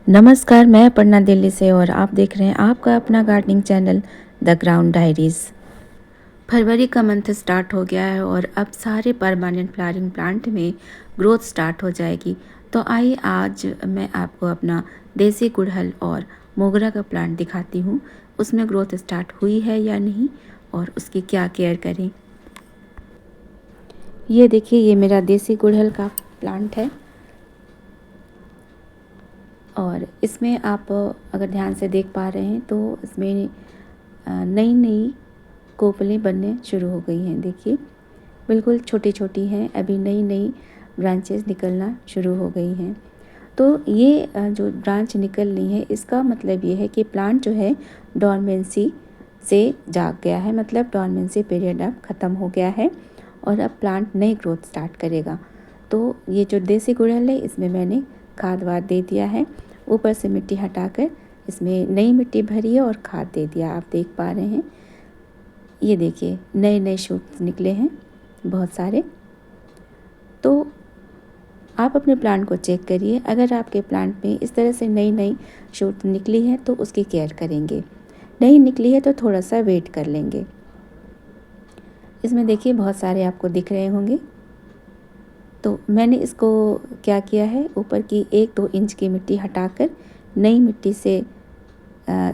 नमस्कार, मैं अपर्णा दिल्ली से और आप देख रहे हैं आपका अपना gardening channel the ground diaries. फरवरी का मंथ स्टार्ट हो गया है और अब सारे परमानेंट फ्लावरिंग प्लांट में ग्रोथ स्टार्ट हो जाएगी। तो आइए आज मैं आपको अपना देसी गुड़हल और मोगरा का प्लांट दिखाती हूँ, उसमें ग्रोथ स्टार्ट हुई है या नहीं और उसकी क्या केयर करें। ये देखिए, ये मेरा देसी गुड़हल का प्लांट है और इसमें आप अगर ध्यान से देख पा रहे हैं तो इसमें नई नई कोपलें बनने शुरू हो गई हैं। देखिए, बिल्कुल छोटी छोटी हैं, अभी नई नई ब्रांचेस निकलना शुरू हो गई हैं। तो ये जो ब्रांच निकल रही है इसका मतलब ये है कि प्लांट जो है डॉर्मेंसी से जाग गया है, मतलब डॉर्मेंसी पीरियड अब ख़त्म हो गया है और अब प्लांट नई ग्रोथ स्टार्ट करेगा। तो ये जो देसी गुड़हल है इसमें मैंने खाद वाद दे दिया है, ऊपर से मिट्टी हटाकर इसमें नई मिट्टी भरी है और खाद दे दिया। आप देख पा रहे हैं, ये देखिए नए नए शूट्स निकले हैं बहुत सारे। तो आप अपने प्लांट को चेक करिए, अगर आपके प्लांट में इस तरह से नई नई शूट निकली है तो उसकी केयर करेंगे, नहीं निकली है तो थोड़ा सा वेट कर लेंगे। इसमें देखिए बहुत सारे आपको दिख रहे होंगे। तो मैंने इसको क्या किया है, ऊपर की 1-2 इंच की मिट्टी हटाकर नई मिट्टी से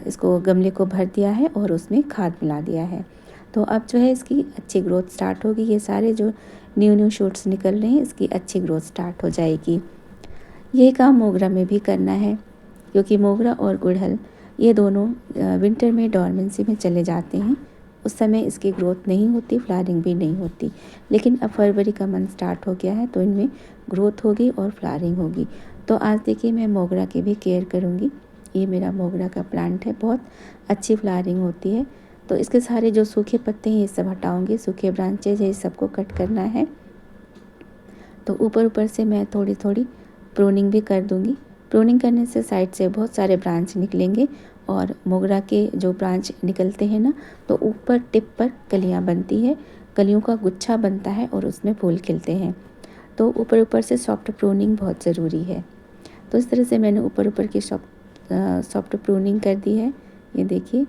इसको गमले को भर दिया है और उसमें खाद मिला दिया है। तो अब जो है इसकी अच्छी ग्रोथ स्टार्ट होगी। ये सारे जो न्यू शूट्स निकल रहे हैं इसकी अच्छी ग्रोथ स्टार्ट हो जाएगी। यही काम मोगरा में भी करना है, क्योंकि मोगरा और गुड़हल ये दोनों विंटर में डॉर्मेंसी में चले जाते हैं। उस समय इसकी ग्रोथ नहीं होती, फ्लावरिंग भी नहीं होती। लेकिन अब फरवरी का मंथ स्टार्ट हो गया है तो इनमें ग्रोथ होगी और फ्लावरिंग होगी। तो आज देखिए मैं मोगरा की भी केयर करूँगी। ये मेरा मोगरा का प्लांट है, बहुत अच्छी फ्लावरिंग होती है। तो इसके सारे जो सूखे पत्ते हैं ये सब हटाऊँगी, सूखे ब्रांचेज है, इस सबको कट करना है। तो ऊपर ऊपर से मैं थोड़ी थोड़ी प्रूनिंग भी कर दूँगी। प्रूनिंग करने से साइड से बहुत सारे ब्रांच निकलेंगे और मोगरा के जो ब्रांच निकलते हैं ना, तो ऊपर टिप पर कलियाँ बनती है, कलियों का गुच्छा बनता है और उसमें फूल खिलते हैं। तो ऊपर ऊपर से सॉफ्ट प्रूनिंग बहुत ज़रूरी है। तो इस तरह से मैंने ऊपर ऊपर की सॉफ्ट प्रूनिंग कर दी है। ये देखिए,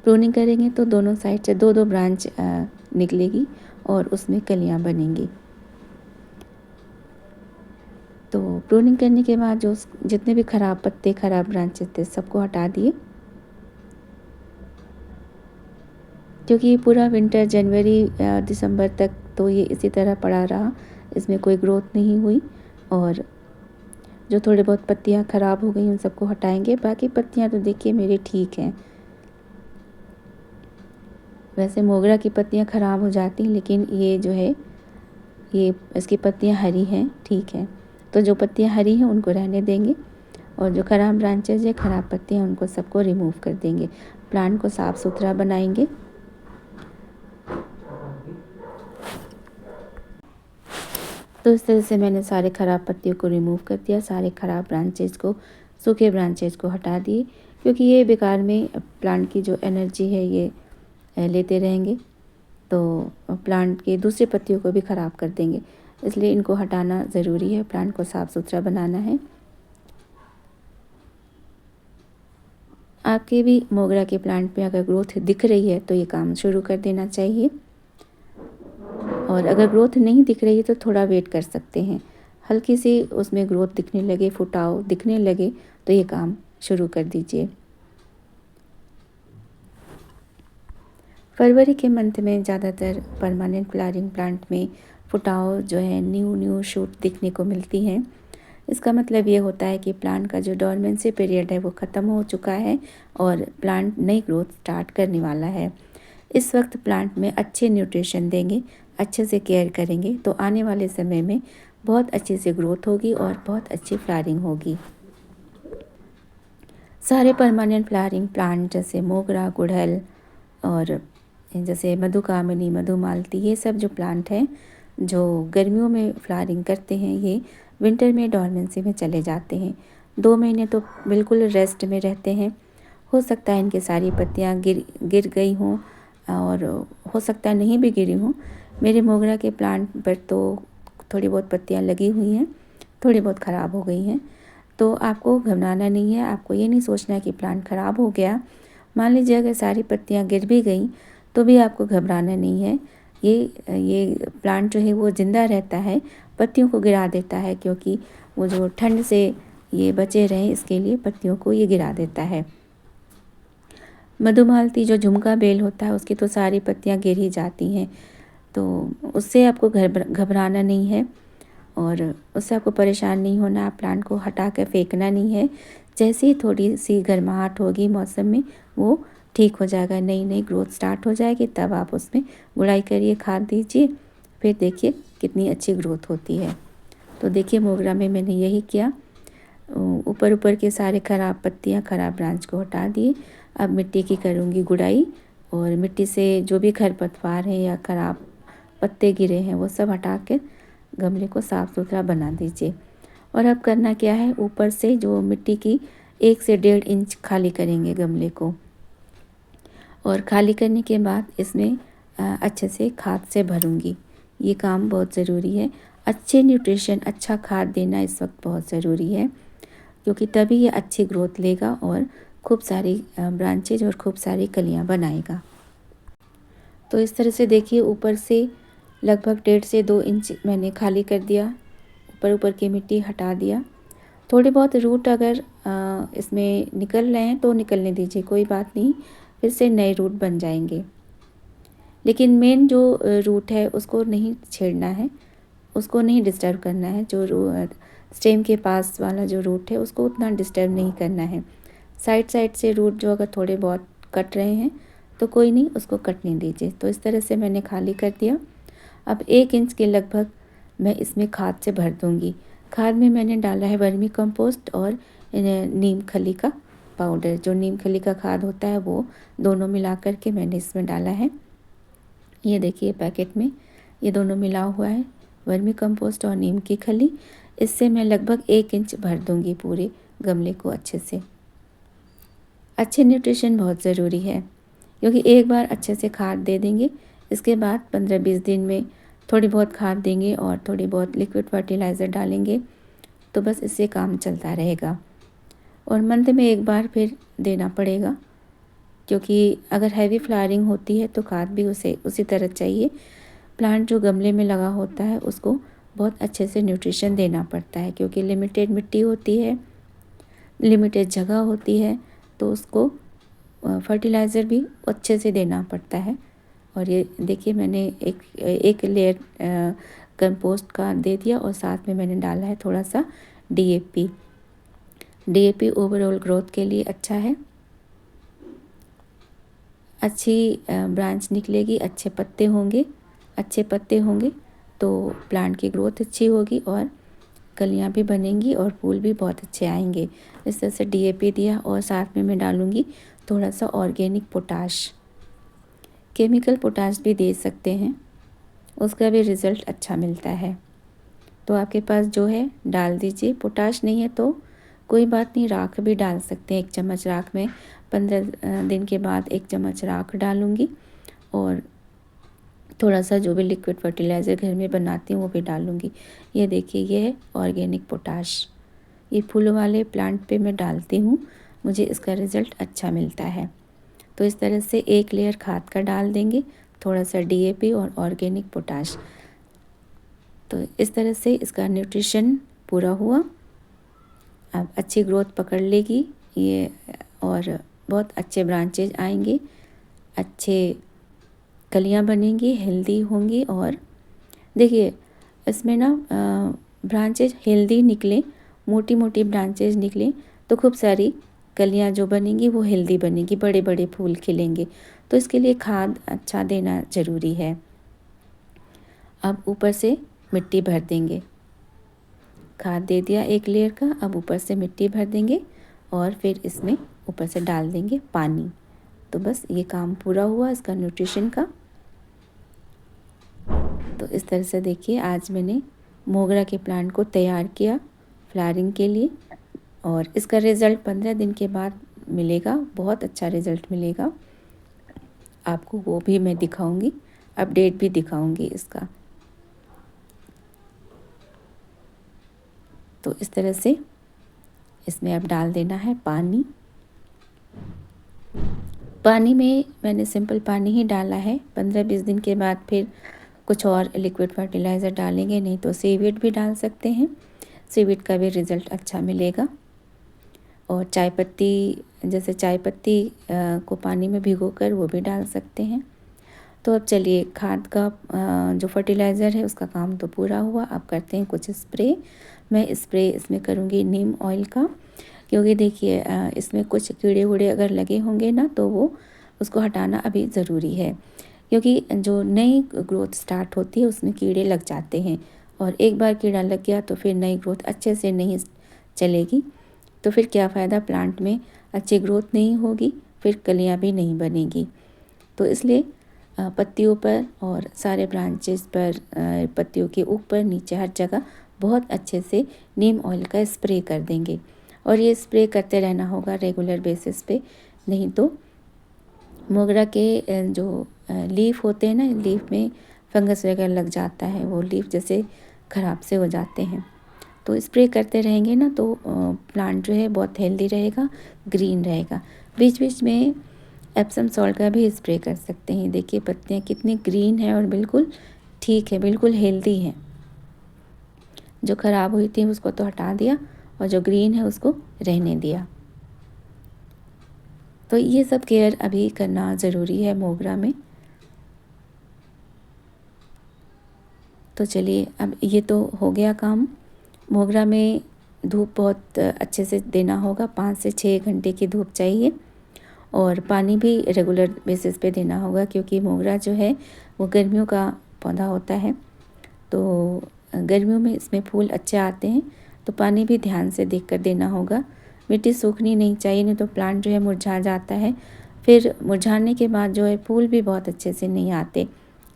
प्रूनिंग करेंगे तो दोनों साइड से 2-2 ब्रांच निकलेगी और उसमें कलियाँ बनेंगी। तो प्रूनिंग करने के बाद जो जितने भी ख़राब पत्ते, ख़राब ब्रांचेस थे सबको हटा दिए, क्योंकि ये पूरा विंटर जनवरी दिसंबर तक तो ये इसी तरह पड़ा रहा, इसमें कोई ग्रोथ नहीं हुई। और जो थोड़े बहुत पत्तियां ख़राब हो गई उन सबको हटाएंगे। बाकी पत्तियां तो देखिए मेरी ठीक हैं। वैसे मोगरा की पत्तियां ख़राब हो जाती हैं, लेकिन ये जो है ये इसकी पत्तियां हरी हैं, ठीक है। तो जो पत्तियां हरी हैं उनको रहने देंगे और जो ख़राब ब्रांचेज है, ख़राब पत्तियां, उनको सबको रिमूव कर देंगे। प्लांट को साफ़ सुथरा बनाएंगे। तो इस तरह से मैंने सारे ख़राब पत्तियों को रिमूव कर दिया, सारे ख़राब ब्रांचेज को, सूखे ब्रांचेज को हटा दिए, क्योंकि ये बेकार में प्लांट की जो एनर्जी है ये लेते रहेंगे तो प्लांट की दूसरी पत्तियों को भी ख़राब कर देंगे। इसलिए इनको हटाना ज़रूरी है, प्लांट को साफ़ सुथरा बनाना है। आपके भी मोगरा के प्लांट में अगर ग्रोथ दिख रही है तो ये काम शुरू कर देना चाहिए, और अगर ग्रोथ नहीं दिख रही है तो थोड़ा वेट कर सकते हैं। हल्की सी उसमें ग्रोथ दिखने लगे, फुटाव दिखने लगे तो ये काम शुरू कर दीजिए। फरवरी के मंथ में ज़्यादातर परमानेंट फ्लावरिंग प्लांट में फुटाव जो है, न्यू शूट दिखने को मिलती हैं। इसका मतलब ये होता है कि प्लांट का जो डॉर्मेंसी पीरियड है वो ख़त्म हो चुका है और प्लांट नई ग्रोथ स्टार्ट करने वाला है। इस वक्त प्लांट में अच्छे न्यूट्रिशन देंगे, अच्छे से केयर करेंगे तो आने वाले समय में बहुत अच्छे से ग्रोथ होगी और बहुत अच्छी फ्लावरिंग होगी। सारे परमानेंट फ्लावरिंग प्लांट जैसे मोगरा, गुड़हल और जैसे मधुकामिनी, मधुमालती, ये सब जो प्लांट हैं जो गर्मियों में फ्लावरिंग करते हैं, ये विंटर में डॉर्मेंसी में चले जाते हैं। 2 महीने तो बिल्कुल रेस्ट में रहते हैं। हो सकता है इनकी सारी पत्तियां गिर गई हों और हो सकता है नहीं भी गिरी हों। मेरे मोगरा के प्लांट पर तो थोड़ी बहुत पत्तियां लगी हुई हैं, थोड़ी बहुत ख़राब हो गई हैं। तो आपको घबराना नहीं है, आपको ये नहीं सोचना है कि प्लांट ख़राब हो गया। मान लीजिए अगर सारी पत्तियाँ गिर भी गईं तो भी आपको घबराना नहीं है। ये प्लांट जो है वो ज़िंदा रहता है, पत्तियों को गिरा देता है, क्योंकि वो जो ठंड से ये बचे रहें इसके लिए पत्तियों को ये गिरा देता है। मधुमालती जो झुमका बेल होता है उसकी तो सारी पत्तियाँ गिर ही जाती हैं, तो उससे आपको घबराना नहीं है और उससे आपको परेशान नहीं होना। आप प्लांट को हटा कर फेंकना नहीं है। जैसे ही थोड़ी सी गर्माहट होगी मौसम में, वो ठीक हो जाएगा, नई नई ग्रोथ स्टार्ट हो जाएगी, तब आप उसमें गुड़ाई करिए, खाद दीजिए, फिर देखिए कितनी अच्छी ग्रोथ होती है। तो देखिए मोगरा में मैंने यही किया, ऊपर ऊपर के सारे ख़राब पत्तियाँ, ख़राब ब्रांच को हटा दिए। अब मिट्टी की करूँगी गुड़ाई और मिट्टी से जो भी खरपतवार है या ख़राब पत्ते गिरे हैं वो सब हटा के गमले को साफ़ सुथरा बना दीजिए। और अब करना क्या है, ऊपर से जो मिट्टी की 1 से 1.5 इंच खाली करेंगे गमले को, और खाली करने के बाद इसमें अच्छे से खाद से भरूंगी। ये काम बहुत ज़रूरी है। अच्छे न्यूट्रिशन, अच्छा खाद देना इस वक्त बहुत ज़रूरी है, क्योंकि तभी ये अच्छी ग्रोथ लेगा और खूब सारी ब्रांचेज और खूब सारी कलियां बनाएगा। तो इस तरह से देखिए ऊपर से लगभग 1.5 से 2 इंच मैंने खाली कर दिया, ऊपर ऊपर की मिट्टी हटा दिया। थोड़े बहुत रूट अगर इसमें निकल रहे हैं तो निकलने दीजिए, कोई बात नहीं, फिर से नए रूट बन जाएंगे। लेकिन मेन जो रूट है उसको नहीं छेड़ना है, उसको नहीं डिस्टर्ब करना है। जो स्टेम के पास वाला जो रूट है उसको उतना डिस्टर्ब नहीं करना है। साइड साइड से रूट जो अगर थोड़े बहुत कट रहे हैं तो कोई नहीं, उसको कटने दीजिए। तो इस तरह से मैंने खाली कर दिया। अब 1 इंच के लगभग मैं इसमें खाद से भर दूँगी। खाद में मैंने डाला है वर्मी कंपोस्ट और नीम खली का पाउडर। जो नीम खली का खाद होता है वो दोनों मिला कर के मैंने इसमें डाला है। ये देखिए पैकेट में ये दोनों मिला हुआ है, वर्मी कंपोस्ट और नीम की खली। इससे मैं लगभग 1 इंच भर दूँगी पूरे गमले को अच्छे से। अच्छे न्यूट्रिशन बहुत ज़रूरी है, क्योंकि एक बार अच्छे से खाद दे देंगे, इसके बाद 15-20 दिन में थोड़ी बहुत खाद देंगे और थोड़ी बहुत लिक्विड फर्टिलाइज़र डालेंगे, तो बस इससे काम चलता रहेगा। और मंथ में एक बार फिर देना पड़ेगा, क्योंकि अगर हैवी फ्लावरिंग होती है तो खाद भी उसी तरह चाहिए। प्लांट जो गमले में लगा होता है उसको बहुत अच्छे से न्यूट्रिशन देना पड़ता है, क्योंकि लिमिटेड मिट्टी होती है, लिमिटेड जगह होती है, तो उसको फर्टिलाइज़र भी अच्छे से देना पड़ता है। और ये देखिए मैंने एक लेयर कंपोस्ट का दे दिया और साथ में मैंने डाला है थोड़ा सा डीएपी। डीएपी ओवरऑल ग्रोथ के लिए अच्छा है। अच्छी ब्रांच निकलेगी, अच्छे पत्ते होंगे तो प्लांट की ग्रोथ अच्छी होगी और कलियां भी बनेंगी और फूल भी बहुत अच्छे आएंगे। इस तरह से डीएपी दिया और साथ में मैं डालूँगी थोड़ा सा ऑर्गेनिक पोटाश। केमिकल पोटाश भी दे सकते हैं, उसका भी रिज़ल्ट अच्छा मिलता है। तो आपके पास जो है डाल दीजिए। पोटाश नहीं है तो कोई बात नहीं, राख भी डाल सकते हैं। 1 चम्मच राख में 15 दिन के बाद 1 चम्मच राख डालूँगी और थोड़ा सा जो भी लिक्विड फर्टिलाइज़र घर में बनाती हूँ वो भी डालूँगी। ये देखिए ये है ऑर्गेनिक पोटाश। ये फूल वाले प्लांट पे मैं डालती हूँ, मुझे इसका रिज़ल्ट अच्छा मिलता है। तो इस तरह से 1 लेयर खाद का डाल देंगे, थोड़ा सा डीएपी और ऑर्गेनिक पोटाश। तो इस तरह से इसका न्यूट्रिशन पूरा हुआ। अब अच्छी ग्रोथ पकड़ लेगी ये और बहुत अच्छे ब्रांचेज आएंगे, अच्छे कलियां बनेंगी, हेल्दी होंगी। और देखिए इसमें ना ब्रांचेज हेल्दी निकले, मोटी मोटी ब्रांचेज निकले तो खूब सारी कलियां जो बनेंगी वो हेल्दी बनेंगी, बड़े बड़े फूल खिलेंगे। तो इसके लिए खाद अच्छा देना ज़रूरी है। अब ऊपर से मिट्टी भर देंगे, खाद दे दिया 1 लेयर का, अब ऊपर से मिट्टी भर देंगे और फिर इसमें ऊपर से डाल देंगे पानी। तो बस ये काम पूरा हुआ इसका न्यूट्रिशन का। तो इस तरह से देखिए आज मैंने मोगरा के प्लांट को तैयार किया फ्लावरिंग के लिए और इसका रिज़ल्ट 15 दिन के बाद मिलेगा, बहुत अच्छा रिज़ल्ट मिलेगा आपको। वो भी मैं दिखाऊंगी, अपडेट भी दिखाऊंगी इसका। तो इस तरह से इसमें अब डाल देना है पानी। पानी में मैंने सिंपल पानी ही डाला है। 15-20 दिन के बाद फिर कुछ और लिक्विड फर्टिलाइज़र डालेंगे, नहीं तो सीवीड भी डाल सकते हैं। सीवीड का भी रिज़ल्ट अच्छा मिलेगा। और चाय पत्ती, जैसे चाय पत्ती को पानी में भिगोकर वो भी डाल सकते हैं। तो अब चलिए, खाद का जो फर्टिलाइज़र है उसका काम तो पूरा हुआ। अब करते हैं कुछ स्प्रे। मैं स्प्रे इसमें करूँगी नीम ऑयल का, क्योंकि देखिए इसमें कुछ कीड़े वूड़े अगर लगे होंगे ना तो वो उसको हटाना अभी ज़रूरी है, क्योंकि जो नई ग्रोथ स्टार्ट होती है उसमें कीड़े लग जाते हैं, और एक बार कीड़ा लग गया तो फिर नई ग्रोथ अच्छे से नहीं चलेगी। तो फिर क्या फ़ायदा, प्लांट में अच्छी ग्रोथ नहीं होगी, फिर कलियाँ भी नहीं बनेगी। तो इसलिए पत्तियों पर और सारे ब्रांचेस पर, पत्तियों के ऊपर नीचे हर जगह बहुत अच्छे से नीम ऑयल का स्प्रे कर देंगे। और ये स्प्रे करते रहना होगा रेगुलर बेसिस पे, नहीं तो मोगरा के जो लीफ होते हैं ना, लीफ में फंगस वगैरह लग जाता है, वो लीफ जैसे ख़राब से हो जाते हैं। तो स्प्रे करते रहेंगे ना तो प्लांट जो है बहुत हेल्दी रहेगा, ग्रीन रहेगा। बीच बीच में एप्सम सॉल्ट का भी स्प्रे कर सकते हैं। देखिए पत्तियाँ कितनी ग्रीन है और बिल्कुल ठीक है, बिल्कुल हेल्दी है। जो ख़राब हुई थी उसको तो हटा दिया और जो ग्रीन है उसको रहने दिया। तो ये सब केयर अभी करना ज़रूरी है मोगरा में। तो चलिए, अब ये तो हो गया काम। मोगरा में धूप बहुत अच्छे से देना होगा, 5 से 6 घंटे की धूप चाहिए। और पानी भी रेगुलर बेसिस पे देना होगा, क्योंकि मोगरा जो है वो गर्मियों का पौधा होता है। तो गर्मियों में इसमें फूल अच्छे आते हैं, तो पानी भी ध्यान से देखकर देना होगा। मिट्टी सूखनी नहीं चाहिए, नहीं तो प्लांट जो है मुरझा जाता है। फिर मुरझाने के बाद जो है फूल भी बहुत अच्छे से नहीं आते,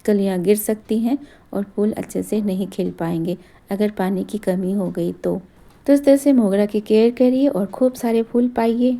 कलियाँ गिर सकती हैं और फूल अच्छे से नहीं खिल पाएंगे अगर पानी की कमी हो गई तो। इस तरह से मोगरा की केयर करिए और खूब सारे फूल पाइए।